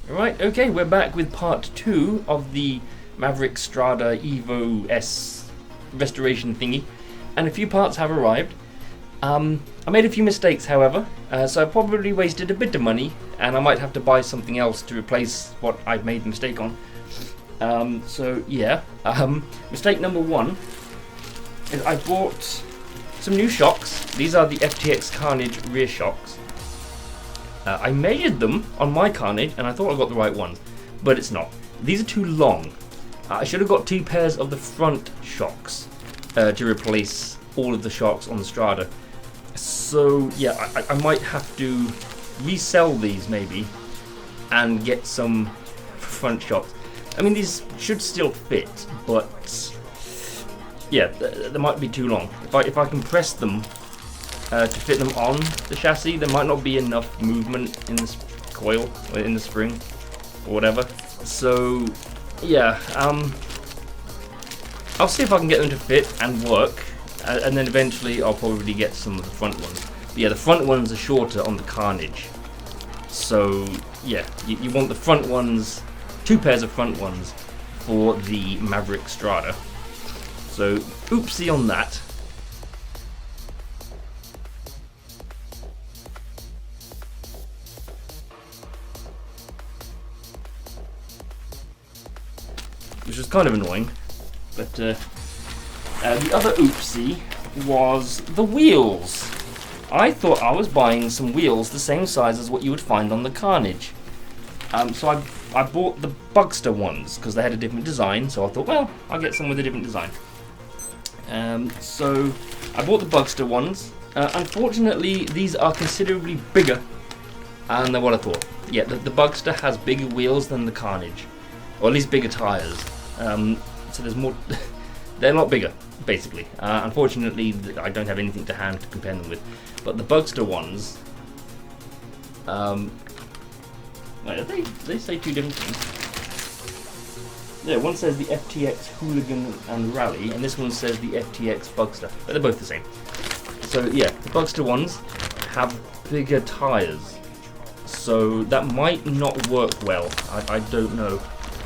Right, okay, we're back with part 2 of the Maverick Strada Evo S restoration thingy, and a few parts have arrived. I made a few mistakes, however, so I probably wasted a bit of money, and I might have to buy something else to replace what I've made a mistake on. Mistake number 1 is I bought some new shocks. These are the FTX Carnage rear shocks. I measured them on my Carnage and I thought I got the right ones, but it's not. These are too long. I should have got 2 pairs of the front shocks to replace all of the shocks on the Strada. So yeah, I might have to resell these maybe and get some front shocks. I mean, these should still fit, but yeah, they might be too long. If I compress them to fit them on the chassis, there might not be enough movement in this coil or in the spring or whatever. So yeah, I'll see if I can get them to fit and work, and then eventually I'll probably get some of the front ones. But yeah, the front ones are shorter on the Carnage, so yeah, you want the front ones, 2 pairs of front ones for the Maverick Strada. So oopsie on that. Which was kind of annoying, but the other oopsie was the wheels. I thought I was buying some wheels the same size as what you would find on the Carnage. So I bought the Bugster ones because they had a different design, so I thought, well, I'll get some with a different design. So I bought the Bugster ones. Unfortunately, these are considerably bigger than what I thought. Yeah, the Bugster has bigger wheels than the Carnage, or at least bigger tires. So there's more. They're a lot bigger, basically. Unfortunately, I don't have anything to hand to compare them with. But the Bugster ones, wait, they say 2 different things. Yeah, one says the FTX Hooligan and Rally, and this one says the FTX Bugster, but they're both the same. So yeah, the Bugster ones have bigger tires, so that might not work well. I don't know.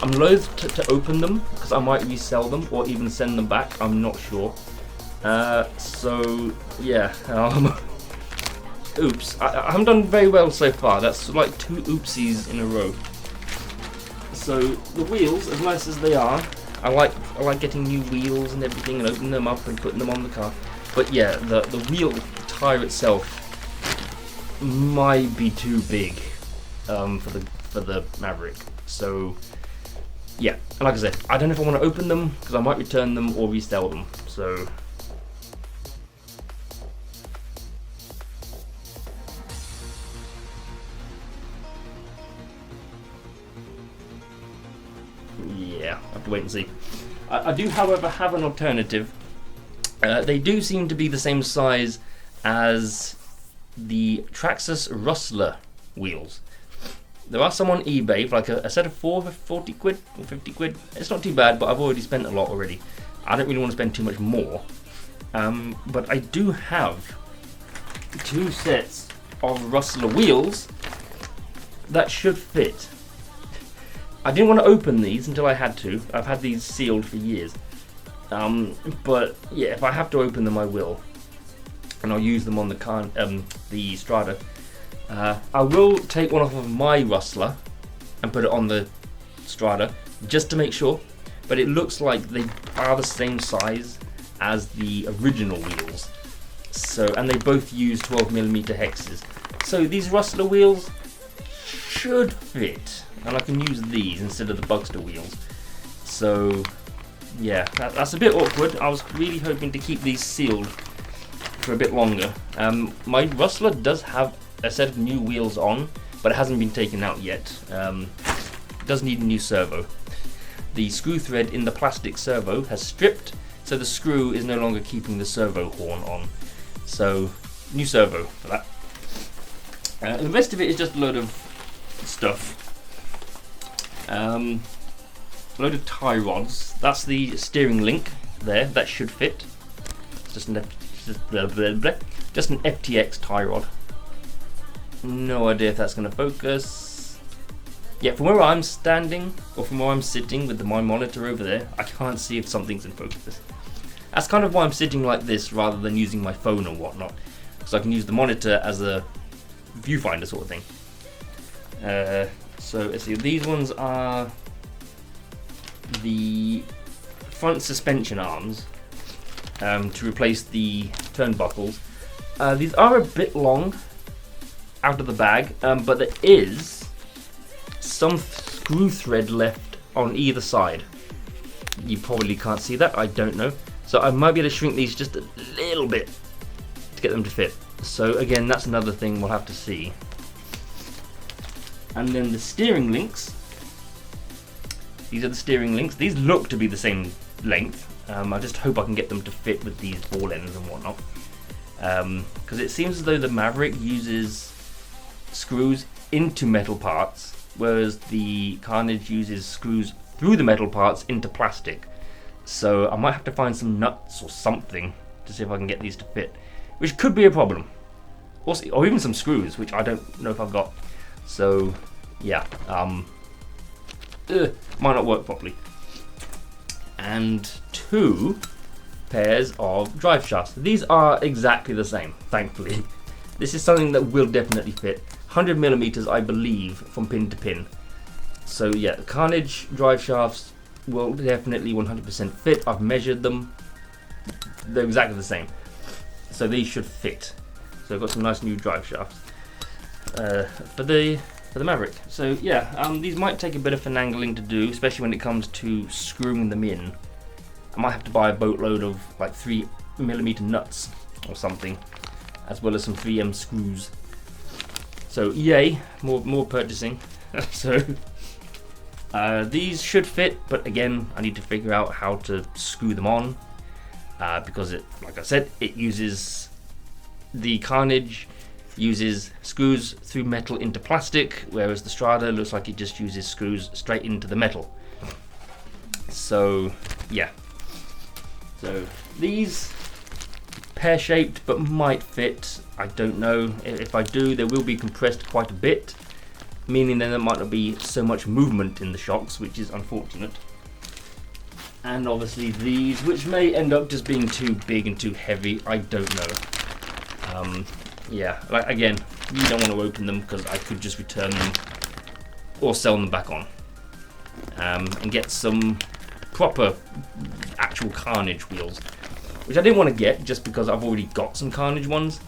I'm loath to open them because I might resell them or even send them back. I'm not sure. So yeah, oops. I haven't done very well so far. That's like 2 oopsies in a row. So the wheels, as nice as they are, I like getting new wheels and everything and opening them up and putting them on the car. But yeah, the wheel tire itself might be too big for the Maverick. So yeah, and like I said, I don't know if I want to open them because I might return them or resell them. So yeah, I have to wait and see. I do, however, have an alternative. They do seem to be the same size as the Traxxas Rustler wheels. There are some on eBay for like a set of 4 for 40 quid or 50 quid. It's not too bad, but I've already spent a lot already. I don't really want to spend too much more. But I do have 2 sets of Rustler wheels that should fit. I didn't want to open these until I had to. I've had these sealed for years. But yeah, if I have to open them, I will. And I'll use them on the Strada. I will take one off of my Rustler and put it on the Strada just to make sure, but it looks like they are the same size as the original wheels. So, and they both use 12mm hexes. So these Rustler wheels should fit, and I can use these instead of the Bugster wheels. So yeah, that's a bit awkward. I was really hoping to keep these sealed for a bit longer. My Rustler does have a set of new wheels on, but it hasn't been taken out yet. It does need a new servo. The screw thread in the plastic servo has stripped, so the screw is no longer keeping the servo horn on. So, new servo for that. The rest of it is just a load of stuff. A load of tie rods. That's the steering link there. That should fit. It's just an FTX tie rod. No idea if that's going to focus. yeah, from where I'm standing, or from where I'm sitting with my monitor over there, I can't see if something's in focus. That's kind of why I'm sitting like this rather than using my phone or whatnot, because I can use the monitor as a viewfinder sort of thing. So let's see, these ones are the front suspension arms to replace the turnbuckles. These are a bit long out of the bag, but there is some screw thread left on either side. You probably can't see that, I don't know. So I might be able to shrink these just a little bit to get them to fit. So again, that's another thing we'll have to see. And then the steering links. These are the steering links. These look to be the same length. I just hope I can get them to fit with these ball ends and whatnot. Because it seems as though the Maverick uses screws into metal parts, whereas the Carnage uses screws through the metal parts into plastic. So I might have to find some nuts or something to see if I can get these to fit, which could be a problem. Also, or even some screws, which I don't know if I've got. So yeah, might not work properly. And 2 pairs of drive shafts. These are exactly the same, thankfully. This is something that will definitely fit. 100mm, I believe, from pin to pin. So yeah, the Carnage drive shafts will definitely 100% fit. I've measured them. They're exactly the same. So these should fit. So I've got some nice new drive shafts for the Maverick. So yeah, these might take a bit of finagling to do, especially when it comes to screwing them in. I might have to buy a boatload of like 3mm nuts or something, as well as some 3M screws. So yay, more purchasing. So these should fit, but again, I need to figure out how to screw them on, because it, like I said, it uses the Carnage uses screws through metal into plastic, whereas the Strada looks like it just uses screws straight into the metal. So yeah, so these pear-shaped but might fit. I don't know. If I do, they will be compressed quite a bit, meaning then there might not be so much movement in the shocks, which is unfortunate. And obviously these, which may end up just being too big and too heavy, I don't know. Yeah, like again, you don't want to open them because I could just return them or sell them back on, and get some proper actual Carnage wheels, which I didn't want to get just because I've already got some Carnage ones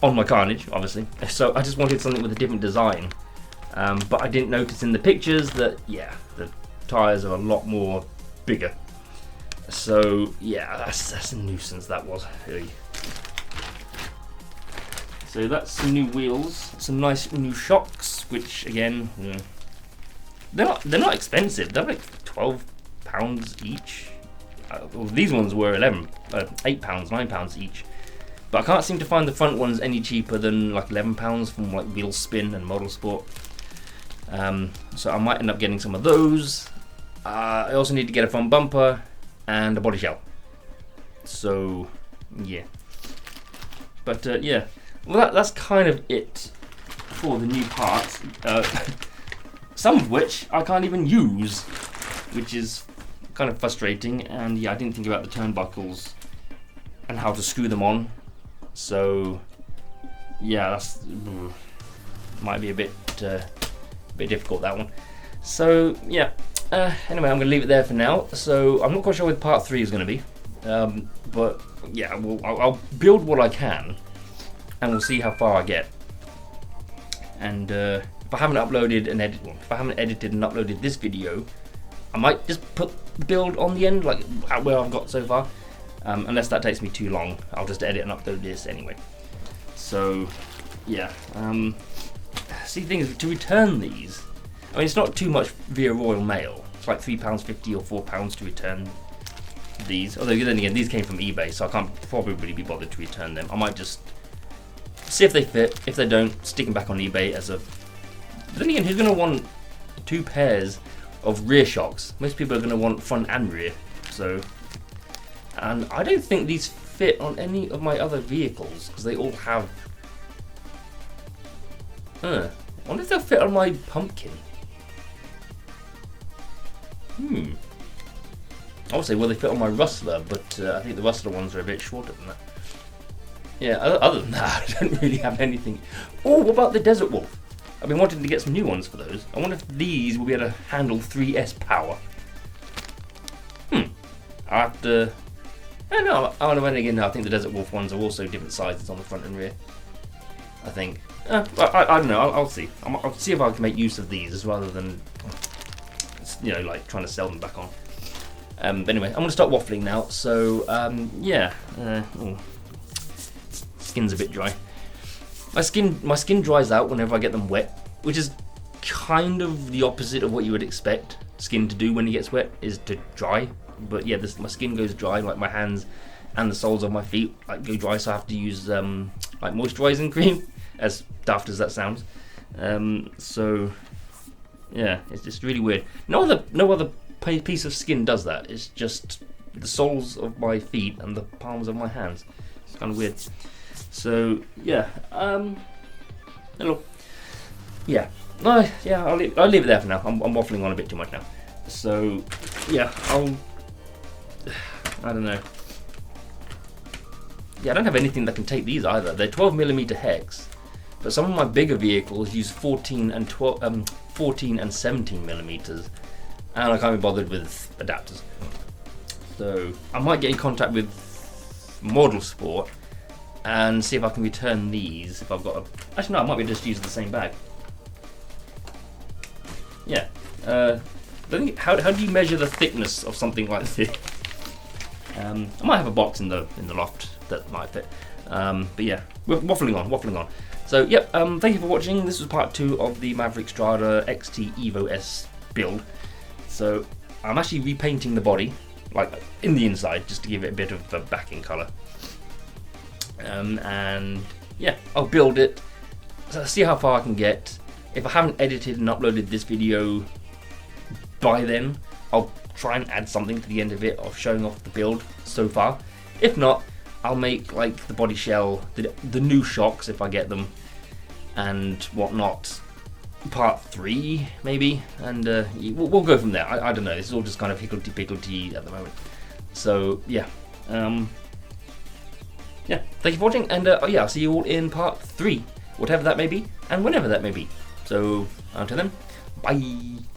on my Carnage, obviously. So I just wanted something with a different design, but I didn't notice in the pictures that, yeah, the tires are a lot more bigger. So yeah, that's a nuisance, that was. So that's some new wheels, some nice new shocks, which again, they're not expensive. They're like £12 each. Well, these ones were £8, £9 each. But I can't seem to find the front ones any cheaper than like £11 from like Wheel Spin and Model Sport. So I might end up getting some of those. I also need to get a front bumper and a body shell. So yeah. But yeah. Well, that's kind of it for the new parts, some of which I can't even use, which is kind of frustrating. And yeah, I didn't think about the turnbuckles and how to screw them on, so yeah, that's might be a bit difficult, that one. So yeah, anyway, I'm going to leave it there for now. So I'm not quite sure what part 3 is going to be, but yeah, I'll build what I can, and we'll see how far I get. And if I haven't uploaded and if I haven't edited and uploaded this video, I might just put the build on the end, like where I've got so far. Unless that takes me too long, I'll just edit and upload this anyway. So yeah, see, the thing is, to return these, I mean, it's not too much via Royal Mail. It's like £3.50 or £4 to return these. Although then again, these came from eBay, so I can't probably be bothered to return them. I might just see if they fit. If they don't, stick them back on eBay as a. But then again, who's going to want 2 pairs of rear shocks? Most people are going to want front and rear. So, and I don't think these fit on any of my other vehicles because they all have. I wonder if they'll fit on my pumpkin. I would say, well, they fit on my Rustler, but I think the Rustler ones are a bit shorter than that. Yeah, other than that, I don't really have anything. Oh, what about the Desert Wolf? I've been wanting to get some new ones for those. I wonder if these will be able to handle 3S power. I have to... I don't know. I don't know. Again, I think the Desert Wolf ones are also different sizes on the front and rear. I think. I don't know. I'll see. I'll see if I can make use of these rather than, you know, like trying to sell them back on. But anyway, I'm going to start waffling now. So, yeah. Skin's a bit dry. My skin dries out whenever I get them wet, which is kind of the opposite of what you would expect skin to do when it gets wet, is to dry. But yeah, my skin goes dry, like my hands and the soles of my feet like go dry, so I have to use like moisturizing cream, as daft as that sounds. So yeah, it's just really weird. No other piece of skin does that. It's just the soles of my feet and the palms of my hands. It's kind of weird. So yeah, hello. Yeah, yeah. I'll leave it there for now. I'm waffling on a bit too much now. So yeah, I don't know. Yeah, I don't have anything that can take these either. They're 12mm hex, but some of my bigger vehicles use 14 and 17mm, and I can't be bothered with adapters. So I might get in contact with Model Sport and see if I can return these if I've got a... Actually no, I might be just using the same bag. Yeah. How do you measure the thickness of something like this? I might have a box in the loft that might fit. But yeah, we're waffling on. So yep, thank you for watching. This was part 2 of the Maverick Strada XT Evo S build. So I'm actually repainting the body, like in the inside, just to give it a bit of a backing colour. And yeah, I'll build it, see how far I can get. If I haven't edited and uploaded this video by then, I'll try and add something to the end of it of showing off the build so far. If not, I'll make like the body shell, the new shocks if I get them, and whatnot, part 3 maybe, and we'll go from there. I don't know, this is all just kind of higgledy-piggledy at the moment. So yeah, yeah, thank you for watching, and yeah, I'll see you all in part 3, whatever that may be, and whenever that may be. So until then, bye.